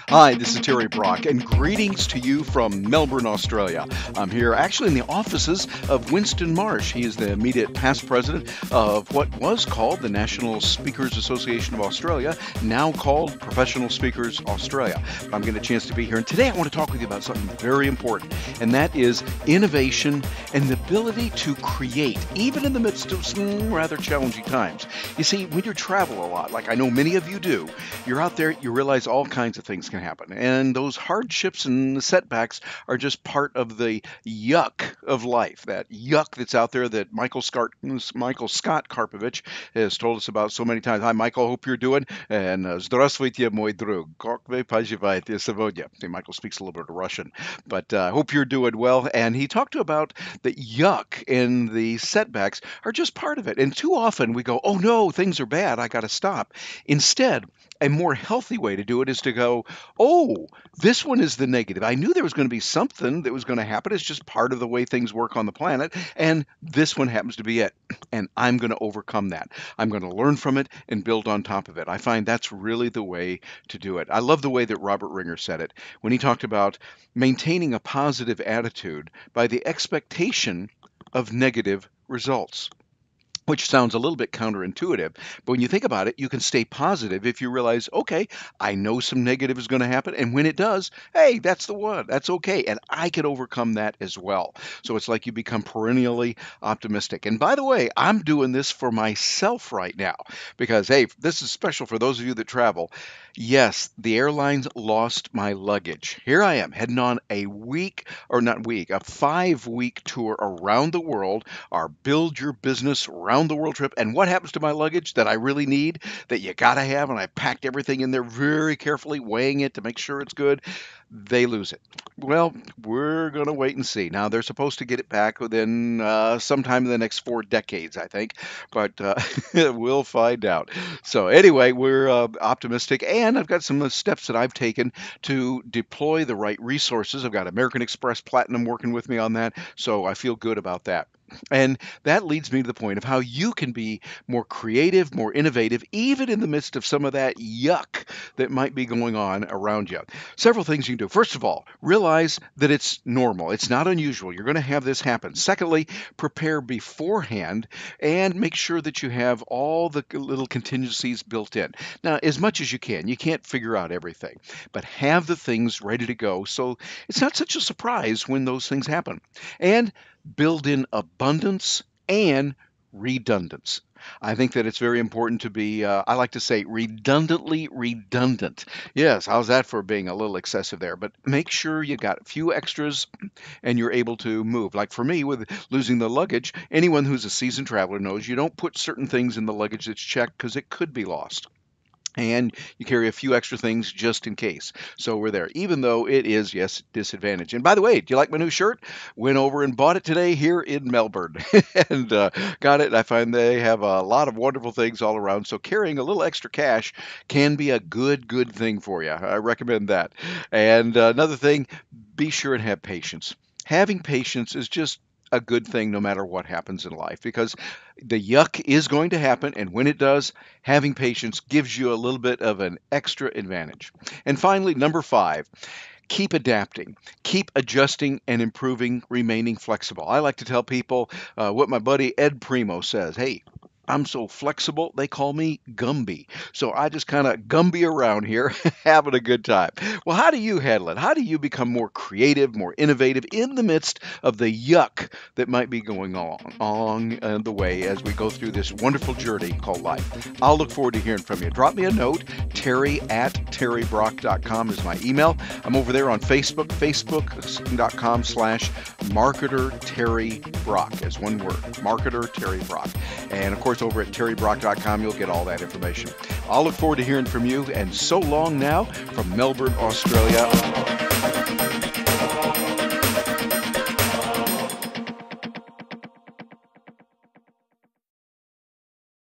Hi, this is Terry Brock, and greetings to you from Melbourne, Australia. I'm here actually in the offices of Winston Marsh. He is the immediate past president of what was called the National Speakers Association of Australia, now called Professional Speakers Australia. I'm getting a chance to be here, and today I want to talk with you about something very important, and that is innovation and the ability to create, even in the midst of some rather challenging times. You see, when you travel a lot, like I know many of you do, you're out there, you realize all kinds of things can happen. And those hardships and the setbacks are just part of the yuck of life, that yuck that's out there that Michael Scott Karpovich has told us about so many times. Hi, Michael, hope you're doing. And Здравствуйте, мой друг. Как вы поживаете сегодня? See, Michael speaks a little bit of Russian, but I hope you're doing well. And he talked about the yuck and the setbacks are just part of it. And too often we go, oh no, things are bad, I got to stop. Instead, a more healthy way to do it is to go, oh, this one is the negative. I knew there was going to be something that was going to happen. It's just part of the way things work on the planet. And this one happens to be it. And I'm going to overcome that. I'm going to learn from it and build on top of it. I find that's really the way to do it. I love the way that Robert Ringer said it when he talked about maintaining a positive attitude by the expectation of negative results, which sounds a little bit counterintuitive. But when you think about it, you can stay positive if you realize, okay, I know some negative is going to happen. And when it does, hey, that's the one. That's okay. And I can overcome that as well. So it's like you become perennially optimistic. And by the way, I'm doing this for myself right now because, hey, this is special for those of you that travel. Yes, the airlines lost my luggage. Here I am heading on a 5-week tour around the world, our Build Your Business Around the World trip. And what happens to my luggage that I really need, that you got to have? And I packed everything in there very carefully, weighing it to make sure it's good. They lose it. Well, we're going to wait and see. Now, they're supposed to get it back within sometime in the next 4 decades, I think, but we'll find out. So anyway, we're optimistic, and I've got some steps that I've taken to deploy the right resources. I've got American Express Platinum working with me on that, so I feel good about that. And that leads me to the point of how you can be more creative, more innovative, even in the midst of some of that yuck that might be going on around you. Several things you can do. First of all, realize that it's normal. It's not unusual. You're going to have this happen. Secondly, prepare beforehand and make sure that you have all the little contingencies built in. Now, as much as you can. You can't figure out everything, but have the things ready to go so it's not such a surprise when those things happen. And build in abundance and redundance. I think that it's very important to be, I like to say, redundantly redundant. Yes, how's that for being a little excessive there? But make sure you got a few extras and you're able to move. Like for me, with losing the luggage, anyone who's a seasoned traveler knows you don't put certain things in the luggage that's checked because it could be lost. And you carry a few extra things just in case. So we're there, even though it is, yes, disadvantage. And by the way, do you like my new shirt? Went over and bought it today here in Melbourne and got it. I find they have a lot of wonderful things all around. So carrying a little extra cash can be a good thing for you. I recommend that. And another thing, be sure and have patience. Having patience is just a good thing no matter what happens in life, because the yuck is going to happen, and when it does, having patience gives you a little bit of an extra advantage. And finally, number 5, keep adapting, keep adjusting and improving, remaining flexible. I like to tell people what my buddy Ed Primo says. Hey, I'm so flexible, they call me Gumby. So I just kind of Gumby around here, having a good time. Well, how do you handle it? How do you become more creative, more innovative in the midst of the yuck that might be going on the way as we go through this wonderful journey called life? I'll look forward to hearing from you. Drop me a note. Terry@terrybrock.com is my email. I'm over there on Facebook, facebook.com/marketer Terry Brock, as one word, marketer Terry Brock. And of course, over at terrybrock.com, you'll get all that information. I'll look forward to hearing from you, and so long now from Melbourne, Australia.